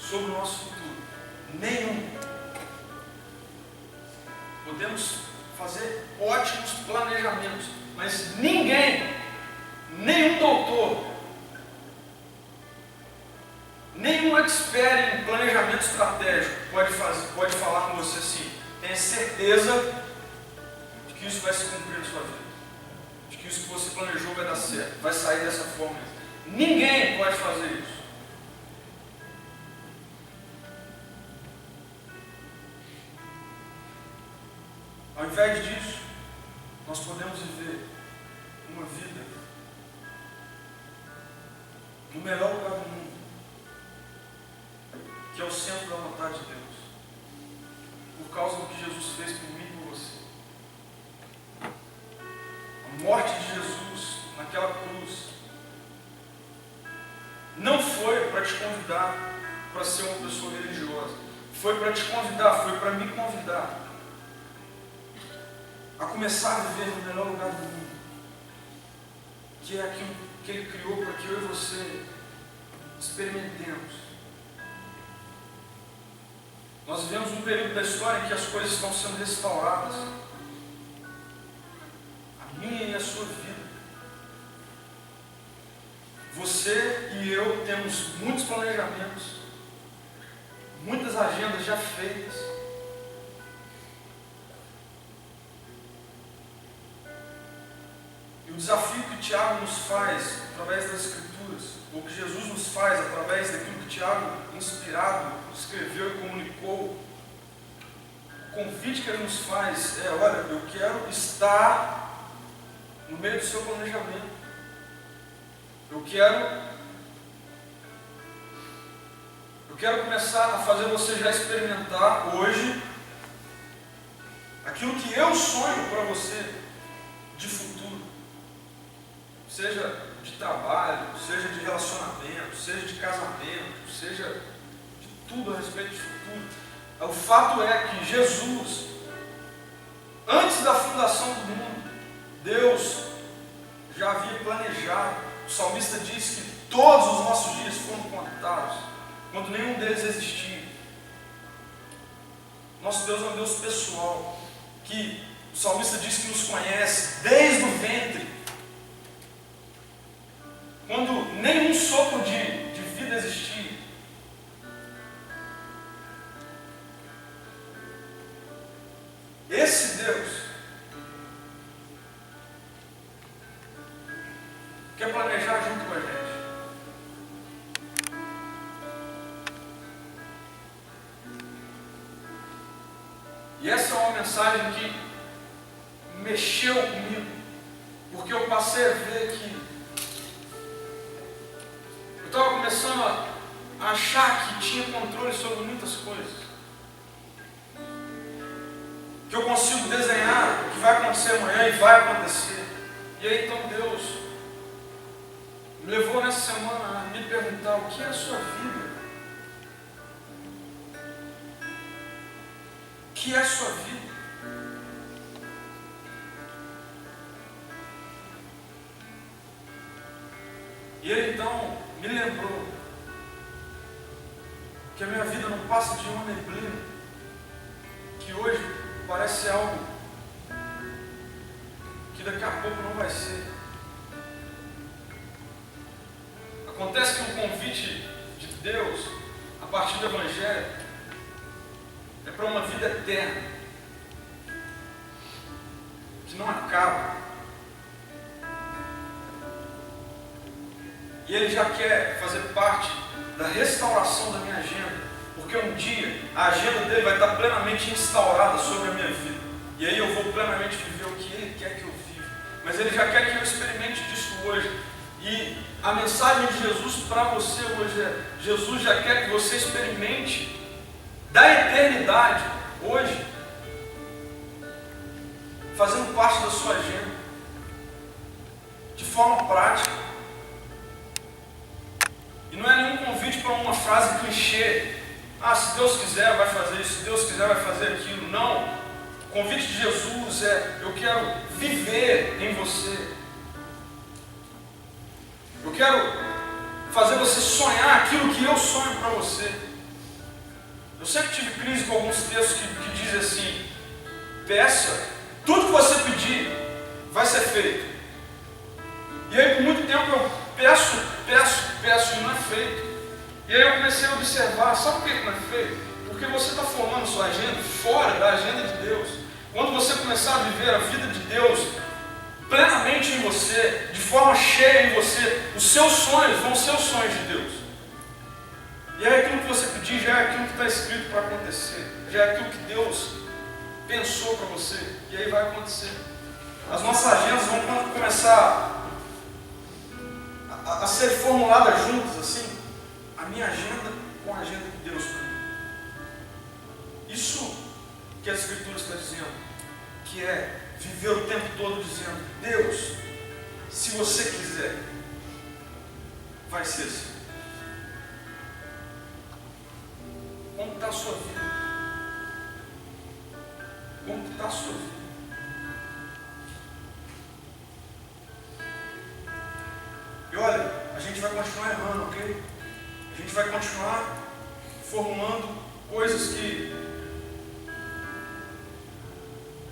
S1: sobre o nosso futuro. Nenhum. Podemos fazer ótimos planejamentos, mas ninguém, nenhum doutor, nenhum expert em planejamento estratégico pode falar com você assim: tenha certeza de que isso vai se cumprir na sua vida, de que isso que você planejou vai dar certo, vai sair dessa forma. Ninguém pode fazer isso. Ao invés disso, nós podemos viver uma vida no melhor lugar do mundo, que é o centro da vontade de Deus, por causa do que Jesus fez por mim e por você. A morte de Jesus naquela cruz não foi para te convidar para ser uma pessoa religiosa, foi para te convidar, foi para me convidar a começar a viver no melhor lugar do mundo, que é aquilo que Ele criou para que eu e você experimentemos. Nós vivemos um período da história em que as coisas estão sendo restauradas, a minha e a sua vida. Você e eu temos muitos planejamentos, muitas agendas já feitas. O desafio que Tiago nos faz através das Escrituras, ou que Jesus nos faz através daquilo que Tiago, inspirado, escreveu e comunicou, o convite que ele nos faz é: olha, eu quero estar no meio do seu planejamento, eu quero começar a fazer você já experimentar hoje aquilo que eu sonho para você de futuro. Seja de trabalho, seja de relacionamento, seja de casamento, seja de tudo a respeito de futuro. O fato é que Jesus, antes da fundação do mundo, Deus já havia planejado. O salmista diz que todos os nossos dias foram contados, quando nenhum deles existia. Nosso Deus é um Deus pessoal, que o salmista diz que nos conhece desde o ventre, quando nenhum sopro de vida existia. Esse Deus quer planejar junto com a gente. E essa é uma mensagem que mexeu comigo, porque eu passei a ver que eu estava começando a achar que tinha controle sobre muitas coisas, que eu consigo desenhar o que vai acontecer amanhã e vai acontecer. E aí então Deus me levou nessa semana a me perguntar: o que é a sua vida? O que é a sua vida? E Ele então me lembrou que a minha vida não passa de uma neblina, que hoje parece algo que daqui a pouco não vai ser. Acontece que o convite de Deus, a partir do Evangelho, é para uma vida eterna, que não acaba. E Ele já quer fazer parte da restauração da minha agenda, porque um dia a agenda dele vai estar plenamente instaurada sobre a minha vida, e aí eu vou plenamente viver o que Ele quer que eu viva. Mas Ele já quer que eu experimente disso hoje. E a mensagem de Jesus para você hoje é: Jesus já quer que você experimente da eternidade hoje, fazendo parte da sua agenda, de forma prática. E não é nenhum convite para uma frase clichê: ah, se Deus quiser vai fazer isso, se Deus quiser vai fazer aquilo. Não. O convite de Jesus é: eu quero viver em você. Eu quero fazer você sonhar aquilo que eu sonho para você. Eu sempre tive crise com alguns textos que dizem assim: peça, tudo que você pedir vai ser feito. E aí por muito tempo eu peço e não é feito. E aí eu comecei a observar, sabe por que não é feito? Porque você está formando sua agenda fora da agenda de Deus. Quando você começar a viver a vida de Deus plenamente em você, de forma cheia em você, os seus sonhos vão ser os sonhos de Deus. E aí aquilo que você pedir já é aquilo que está escrito para acontecer, já é aquilo que Deus pensou para você, e aí vai acontecer. As nossas agendas vão começar a ser formuladas juntas, assim, a minha agenda com a agenda de Deus para mim. Isso que a Escritura está dizendo, que é viver o tempo todo dizendo: Deus, se você quiser, vai ser assim. Como está a sua vida? Como está a sua vida? E olha, a gente vai continuar errando, ok? A gente vai continuar formulando coisas que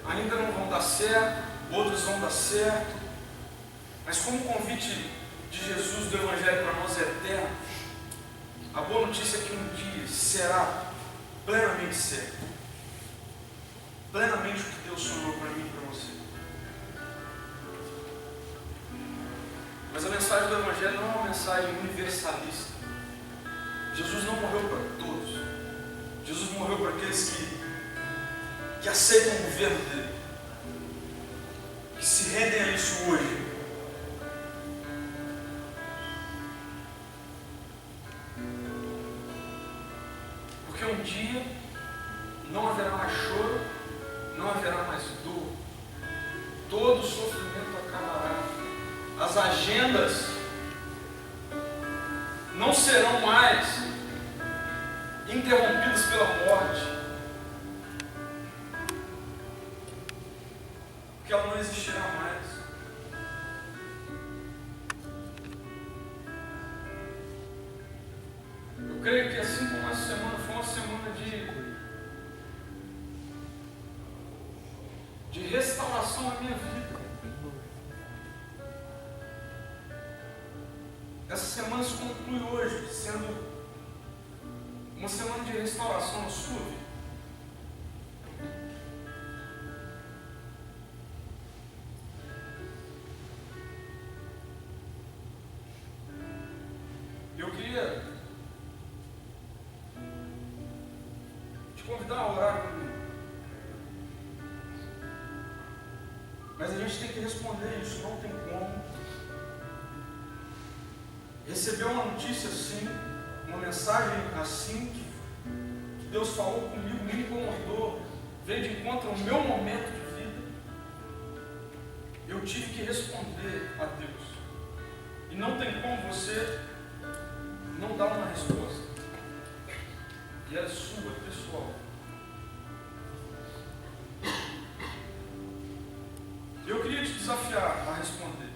S1: ainda não vão dar certo, outras vão dar certo. Mas como o convite de Jesus do Evangelho para nós é eterno, a boa notícia é que um dia será plenamente certo. Plenamente o que Deus sonhou para mim e para você. Mas a mensagem do Evangelho não é uma mensagem universalista. Jesus não morreu para todos. Jesus morreu para aqueles que aceitam o governo dele, que se rendem a isso hoje. Porque um dia não haverá mais choro, não haverá mais dor, todo sofrimento acabará, as agendas não serão mais interrompidas pela morte, porque ela não existirá mais. Eu creio que assim como essa semana foi uma semana de restauração na minha vida, essa semana se conclui hoje, sendo uma semana de restauração na sua vida. Eu queria te convidar a orar comigo. Mas a gente tem que responder isso, não tem como. Receber uma notícia assim, uma mensagem assim, que Deus falou comigo, me incomodou, veio de encontro ao meu momento de vida. Eu tive que responder a Deus. E não tem como você não dar uma resposta. E ela é sua, pessoal. Eu queria te desafiar a responder.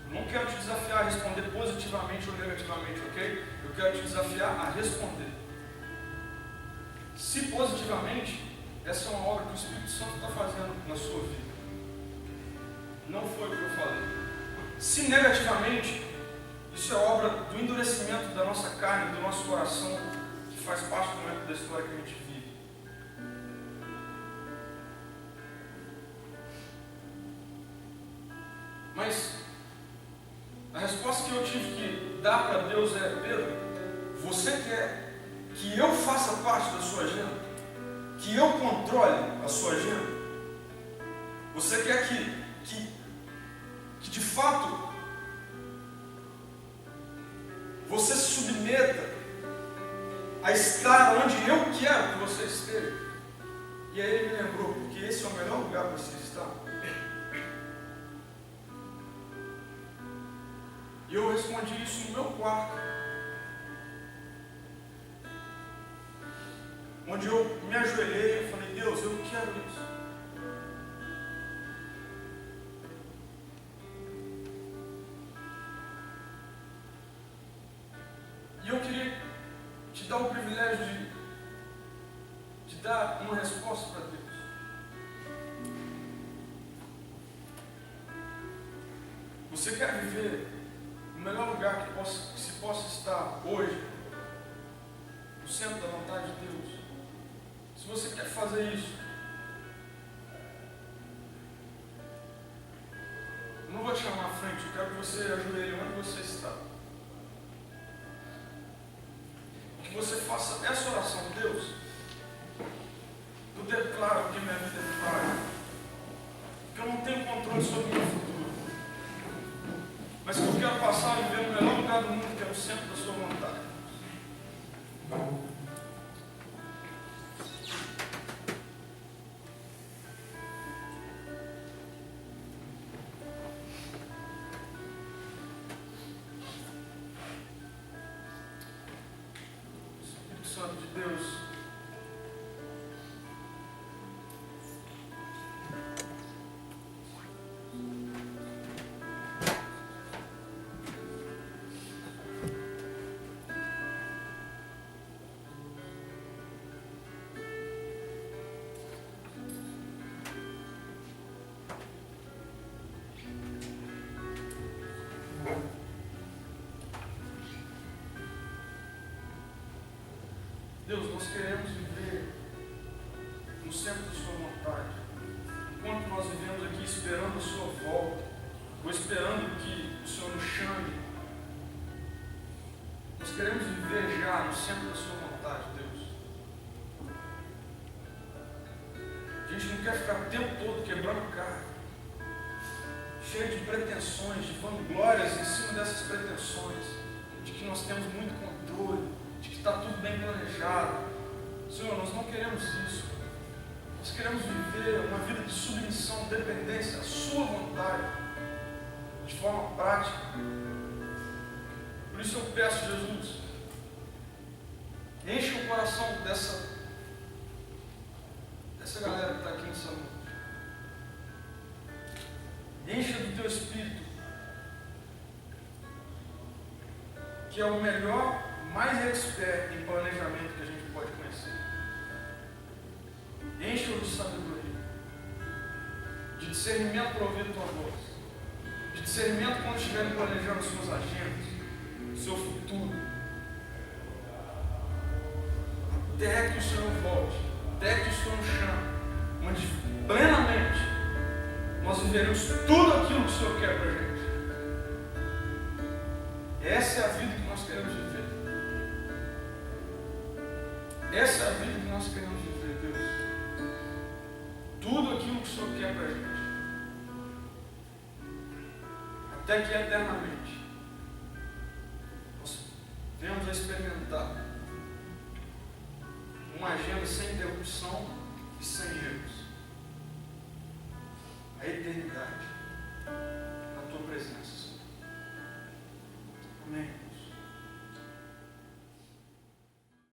S1: Eu não quero te desafiar a responder positivamente ou negativamente, ok? Eu quero te desafiar a responder. Se positivamente, essa é uma obra que o Espírito Santo está fazendo na sua vida. Não foi o que eu falei. Se negativamente, isso é obra do endurecimento da nossa carne, do nosso coração, que faz parte do momento da história que a gente vive. Mas a resposta que eu tive que dar para Deus é: Pedro, você quer que eu faça parte da sua agenda? Que eu controle a sua agenda? Você quer que de fato você se submeta a estar onde eu quero que você esteja? E aí ele me lembrou, porque esse é o melhor lugar para você estar. E eu respondi isso no meu quarto, onde eu me ajoelhei e falei: Deus, eu quero isso. E eu queria te dar o privilégio dar uma resposta para Deus. Você quer viver no melhor lugar que se possa estar hoje, no centro da vontade de Deus? Se você quer fazer isso, eu não vou te chamar à frente, eu quero que você ajoelhe onde você está. Que você faça essa oração. Deus, eu declaro que minha vida é falha, que eu não tenho controle sobre o meu futuro, mas que eu quero passar a viver no melhor lugar do mundo, que é o centro da sua vontade. Espírito Santo de Deus, Deus, nós queremos viver no centro da sua vontade. Enquanto nós vivemos aqui esperando a sua volta, ou esperando que o Senhor nos chame, nós queremos viver já no centro da sua vontade, Deus. A gente não quer ficar o tempo todo quebrando carro, cheio de pretensões, de vanglórias em cima dessas pretensões, de que nós temos muito controle, de que está tudo bem planejado. Senhor, nós não queremos isso. Nós queremos viver uma vida de submissão, dependência à sua vontade, de forma prática. Por isso eu peço, Jesus, enche o coração dessa galera que está aqui nessa noite. Encha do teu Espírito, que é o melhor, mais expert em planejamento que a gente pode conhecer. Encha-o de sabedoria, de discernimento para ouvir a tua voz, de discernimento quando estiverem planejando suas agendas, o seu futuro, até que o Senhor volte, até que o Senhor nos chame, onde plenamente nós viveremos tudo aquilo que o Senhor quer para a gente. Essa é a vida que nós queremos viver. Essa é a vida que nós queremos viver, Deus. Tudo aquilo que o Senhor quer para a gente. Até que eternamente nós venhamos a experimentar uma agenda sem interrupção e sem erros. A eternidade na tua presença, Senhor. Amém.